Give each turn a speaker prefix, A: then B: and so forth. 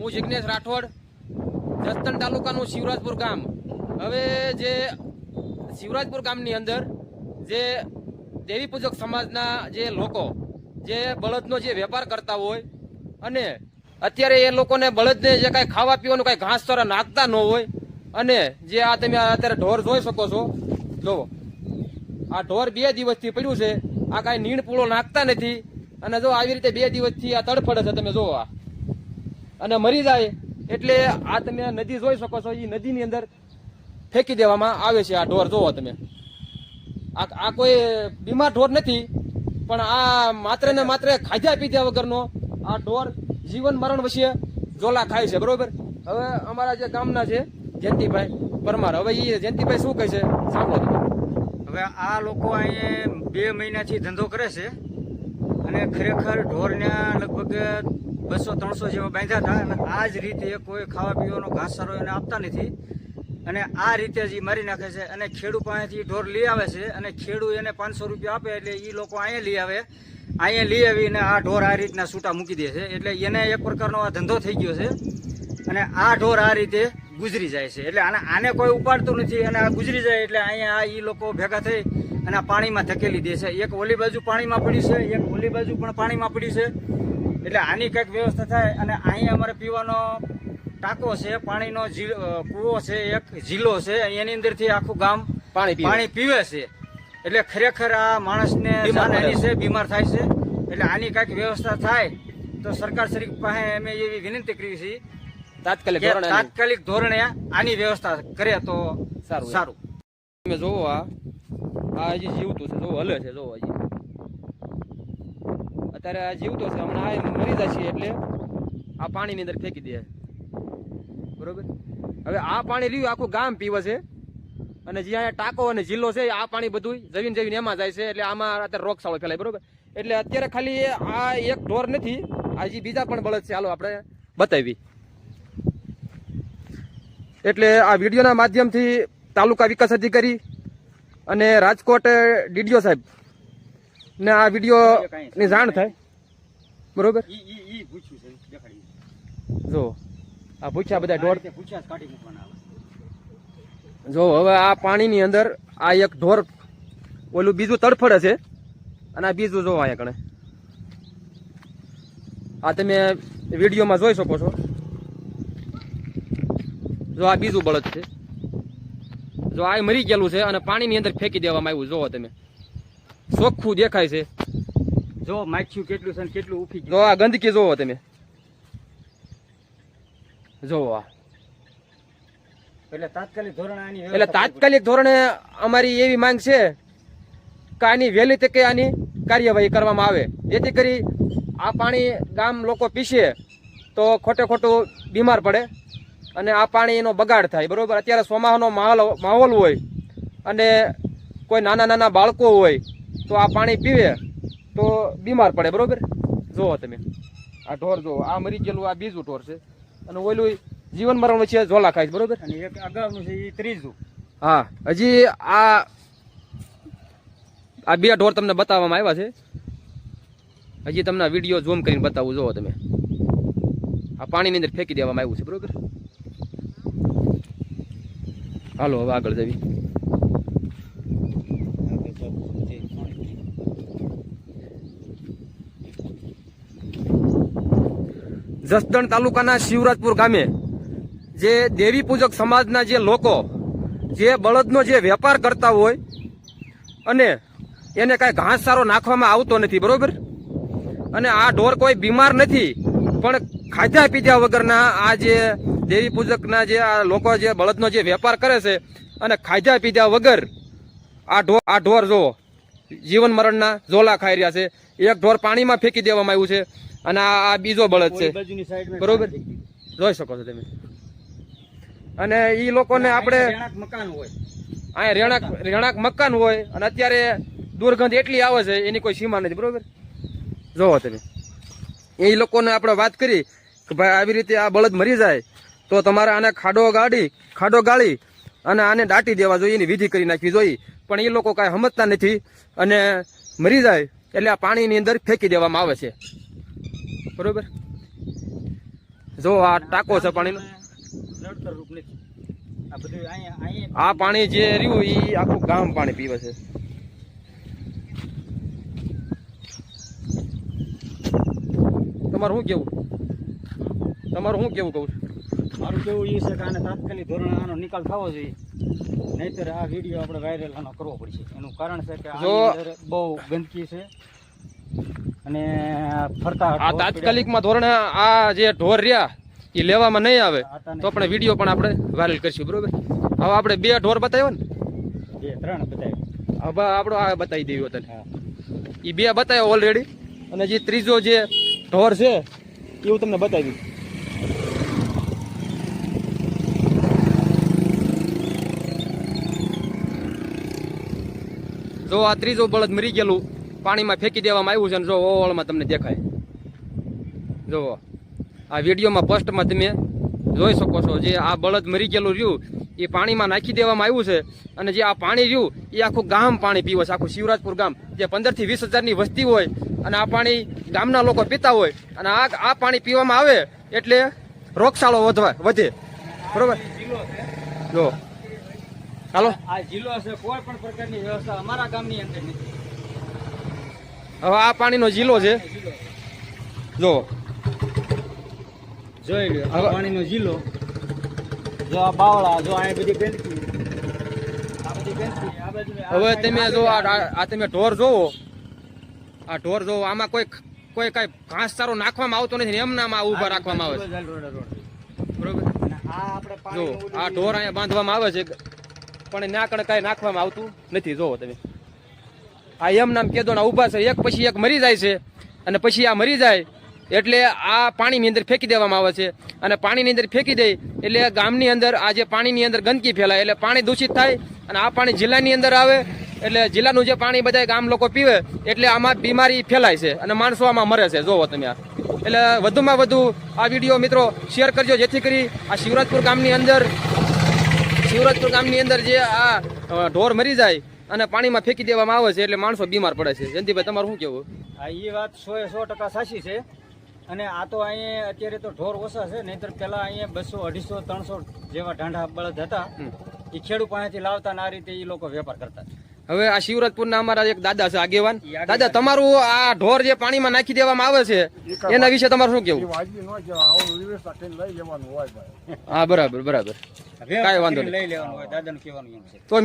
A: હું જિગ્નેશ રાઠોડ, જસદણ તાલુકાનું શિવરાજપુર ગામ. હવે જે શિવરાજપુર ગામની અંદર જે દેવી પૂજક સમાજના જે લોકો જે બળદનો જે વેપાર કરતા હોય અને અત્યારે એ લોકોને બળદને જે કાંઈ ખાવા પીવાનું કાંઈ ઘાસ ચારા નાખતા ન હોય અને જે આ તમે અત્યારે ઢોર જોઈ શકો છો, જોવો આ ઢોર 2 દિવસથી પડ્યું છે, આ કાંઈ નીણ પૂળો નાખતા નથી અને જો આવી રીતે 2 દિવસથી આ તડફડે છે. તમે જોવો આ અને મરી જાય એટલે આ તમે નદી જોઈ શકો છો, એ નદીની અંદર ફેંકી દેવામાં આવે છે. આ ઢોર જોવો તમે, આ કોઈ બીમાર ઢોર નથી, પણ આ માત્ર ને માત્ર ખાધા પીધા વગરનો આ ઢોર જીવન મરણ વચ્ચે ઝોલા ખાય છે. બરોબર. હવે અમારા જે ગામના છે જયંતિભાઈ પરમાર, હવે એ જયંતિભાઈ શું કહે છે સાંભળો તમે.
B: હવે આ લોકો અહીંયા 2 મહિનાથી ધંધો કરે છે અને ખરેખર ઢોરને લગભગ 200-300 જેવા બાંધ્યા હતા અને આ જ રીતે કોઈ ખાવા પીવાનો ઘાસચારો એને આપતા નથી અને આ રીતે જ મારી નાખે છે. અને ખેડૂત પાસેથી ઢોર લઈ આવે છે અને ખેડૂત એને 500 રૂપિયા આપે એટલે એ લોકો અહીંયા લઈ આવીને આ ઢોર આ રીતના છૂટા મૂકી દે છે. એટલે એને એક પ્રકારનો આ ધંધો થઈ ગયો છે અને આ ઢોર આ રીતે ગુજરી જાય છે. એટલે આને કોઈ ઉપાડતું નથી અને આ ગુજરી જાય એટલે અહીંયા એ લોકો ભેગા થઈ અને આ પાણીમાં ધકેલી દે છે. એક ઓલી બાજુ પાણીમાં પડી છે, એક ઓલી બાજુ પણ પાણીમાં પડી છે. એટલે આની કંઈક વ્યવસ્થા થાય. અને અહીંયા અમારે પીવાનો ટાંકો છે, પાણીનો કૂવો છે, એક ઝીલો છે, એની અંદરથી આખું ગામ પાણી પીવે છે. એટલે ખરેખર આ માણસને જાનહાનિ છે, બીમાર થાય છે. એટલે આની કંઈક વ્યવસ્થા થાય તો સરકાર શ્રી પાસે અમે એવી વિનંતી કરી છે તાત્કાલિક ધોરણે આની વ્યવસ્થા કરે તો સારું.
A: તમે જોવો આ હજી જીવતું છે, જોવો હલે છે, જોવો હજી અત્યારે આ જીવતો છે, હમણાં આ મરી જશે એટલે આ પાણીની અંદર ફેંકી દે. બરોબર. હવે આ પાણી રહ્યું આખું ગામ પીવે છે અને જે અહીંયા ટાંકો અને જિલ્લો છે આ પાણી બધું જવીને એમાં જાય છે. એટલે આમાં અત્યારે રોગચાળો ફેલાય. બરોબર. એટલે અત્યારે ખાલી આ એક ઢોર નથી, હજી બીજા પણ બળદ છે, હાલો આપણે બતાવી. એટલે આ વિડીયોના માધ્યમથી તાલુકા વિકાસ અધિકારી અને રાજકોટ ડીડીઓ સાહેબ ને આ વિડીયો ની જાણ થાય. બરોબર. જો આ પૂછ્યા બધા ઢોર જો હવે આ પાણીની અંદર આ એક ઢોર ઓલું બીજું તડફડે છે અને આ બીજું જો અહીંયા કણે આ તમે વિડીયોમાં જોઈ શકો છો. જો આ બીજું બળદ છે, જો આ મરી ગયેલું છે અને પાણીની અંદર ફેંકી દેવામાં આવ્યું. જોવો તમે, ચોખ્ખું દેખાય છે.
B: જો માખ્યું કેટલું છે કેટલું ઉફી ગયું.
A: જો આ ગંદકી જોવો તમે, જોવો આ.
B: એટલે
A: તાત્કાલિક ધોરણે અમારી એવી માંગ છે કે આની વહેલી તકે આની કાર્યવાહી કરવામાં આવે, જેથી કરી આ પાણી ગામ લોકો પીશે તો ખોટે ખોટું બીમાર પડે અને આ પાણીનો બગાડ થાય. બરોબર. અત્યારે ચોમાસાનો માહોલ હોય અને કોઈ નાના બાળકો હોય તો આ પાણી પીવે તો બીમાર પડે. બરોબર. જુઓ તમે આ ઢોર જુઓ, આ મરી ગયેલું આ બીજું ઢોર છે અને ઓલું જીવન મરણ વચ્ચે ઝોલા ખાય છે. બરોબર.
B: અને એક અગાઉનું છે એ ત્રીજું.
A: હા, હજી આ 2 ઢોર તમને બતાવવામાં આવ્યા છે. હજી તમને વિડીયો ઝૂમ કરીને બતાવું. જુઓ તમે, આ પાણીની અંદર ફેંકી દેવામાં આવ્યું છે. બરોબર. હાલો હવે આગળ જવી. જસદણ તાલુકાના શિવરાજપુર ગામે જે દેવી પૂજક સમાજના જે લોકો જે બળદનો જે વેપાર કરતા હોય અને એને કાંઈ ઘાસચારો નાખવામાં આવતો નથી. બરોબર. અને આ ઢોર કોઈ બીમાર નથી, પણ ખાધા પીધા વગરના આ જે દેવી પૂજકના જે આ લોકો જે બળદનો જે વેપાર કરે છે અને ખાધા પીધા વગર આ ઢોર જો જીવન મરણના ઝોલા ખાઈ રહ્યા છે. એક ઢોર પાણીમાં ફેંકી દેવામાં આવ્યું છે અને આ બીજો બળદ છે. બરોબર. જોઈ શકો છો તમે. અને એ લોકોને આપણે અહીંયા રહેણાંક મકાન હોય અને અત્યારે દુર્ગંધ એટલી આવે છે એની કોઈ સીમા નથી. બરોબર. જોવો તમે, એ લોકોને આપણે વાત કરી કે ભાઈ આવી રીતે આ બળદ મરી જાય તો તમારે આને ખાડો ગાળી અને આને દાટી દેવા જોઈએ, એની વિધિ કરી નાખવી જોઈએ. પણ એ લોકો કાંઈ સમજતા નથી અને મરી જાય એટલે આ પાણીની અંદર ફેંકી દેવામાં આવે છે. બરોબર. જો આ ટાંકો છે પાણીનો.
B: નડતર રૂપ નથી. આ બધું અહીંયા
A: આ પાણી જે રહ્યું એ આખું ગામ પાણી પીવે છે. તમારું શું કેવું કહું છું?
B: મારું કેવું એ છે કે આને તાત્કાલિક ધોરણે આનો નિકાલ થવો જોઈએ, નહીતર આ વિડીયો આપણે વાયરલ આનો કરવો પડશે. એનું કારણ છે કે આની અંદર બહુ ગંદકી છે અને ફરતા
A: આ તાત્કાલિકમાં ધોરણે આ જે ઢોર રહ્યા એ લેવામાં નહીં આવે તો આપણે વિડીયો પણ આપણે વાયરલ કરીશું, બરોબર? હવે આપણે 2 ઢોર બતાવ્યો ને,
B: 3 બતાવ્યું.
A: હવે આપણો આ બતાવી દેવું તને.
B: હા,
A: એ 2 બતાવ્યો ઓલરેડી, અને જે ત્રીજો જે ઢોર છે એ હું તમને બતાવી. જો આ ત્રીજો બળદ મરી ગયેલું પાણીમાં ફેંકી દેવામાં આવ્યું છે, અને જો ઓવળમાં તમને દેખાય. જો આ વિડીયોમાં પોસ્ટમાં તમે જોઈ શકો છો, જે આ બળદ મરી ગયેલું રહ્યું એ પાણીમાં નાખી દેવામાં આવ્યું છે, અને જે આ પાણી રહ્યું એ આખું ગામ પાણી પીવે છે, આખું શિવરાજપુર ગામ, જે 15 થી 20 હજારની વસ્તી હોય, અને આ પાણી ગામના લોકો પીતા હોય, અને આ પાણી પીવામાં આવે એટલે રોગચાળો વધે, બરોબર? જો હાલો,
B: આ જિલ્લો છે, કોઈ પણ પ્રકારની વ્યવસ્થા અમારા ગામની અંદર નથી.
A: હવે આ પાણીનો જિલ્લો છે, જો
B: જોઈ લો
A: હવે-
B: આ પાણીનો જિલ્લો. જો આ બાવળા, જો આ બધી ગંદકી, આ બધી ગંદકી, આ બાજુ
A: હવે તમે જો આ તમે ઢોર જોવો, આ ઢોર જોવો, આમાં કોઈ કઈ ઘાસચારો નાખવામાં આવતો નથી, એમ નામ આ ઊભા રાખવામાં આવે છે, બરોબર?
B: અને આ આપણે
A: જો
B: પાણીનું
A: આ ઢોર અહીંયા બાંધવામાં આવે છે, પણ ના કણે કઈ નાખવામાં આવતું નથી. જોવો તમે, આ એમ નામ કેદોના ઊભા છે, એક પછી એક મરી જાય છે, અને પછી આ મરી જાય એટલે આ પાણીની અંદર ફેંકી દેવામાં આવે છે, અને પાણીની અંદર ફેંકી દે એટલે ગામની અંદર આ જે પાણીની અંદર ગંદકી ફેલાય, એટલે પાણી દૂષિત થાય, અને આ પાણી જિલ્લાની અંદર આવે એટલે જિલ્લાનું જે પાણી બધા ગામ લોકો પીવે એટલે આમાં બીમારી ફેલાય છે, અને માણસો આમાં મરે છે. જોવો તમે આ, એટલે વધુમાં વધુ આ વિડીયો મિત્રો શેર કરજો, જેથી કરી આ શિવરાજપુર ગામની અંદર જે આ ઢોર મરી જાય અને પાણીમાં ફેંકી દેવામાં આવે છે એટલે માણસો બીમાર પડે છે. જયંતિભાઈ, તમારું શું કેવું?
B: આ એ વાત 100% સાચી છે. અને આ તો અહીંયા અત્યારે તો ઢોર ઓછા છે, નહીતર પેલા અહીંયા 200, 250, 300 જેવા ઢાંઢા બળદ હતા, એ ખેડૂત પાસેથી લાવતા ને આ રીતે એ લોકો વેપાર કરતા.
A: હવે આ શિવરાજપુરના અમારા એક દાદા છે, આગેવાન દાદા, તમારું આ ઢોર જે પાણીમાં નાખી દેવામાં આવે છે એના વિશે તમારું શું કેવું? હા, બરાબર, કાંઈ વાંધો નહીં.
B: લઈ લેવાનું હોય, દાદાને કહેવાનું એમ છે.
A: તો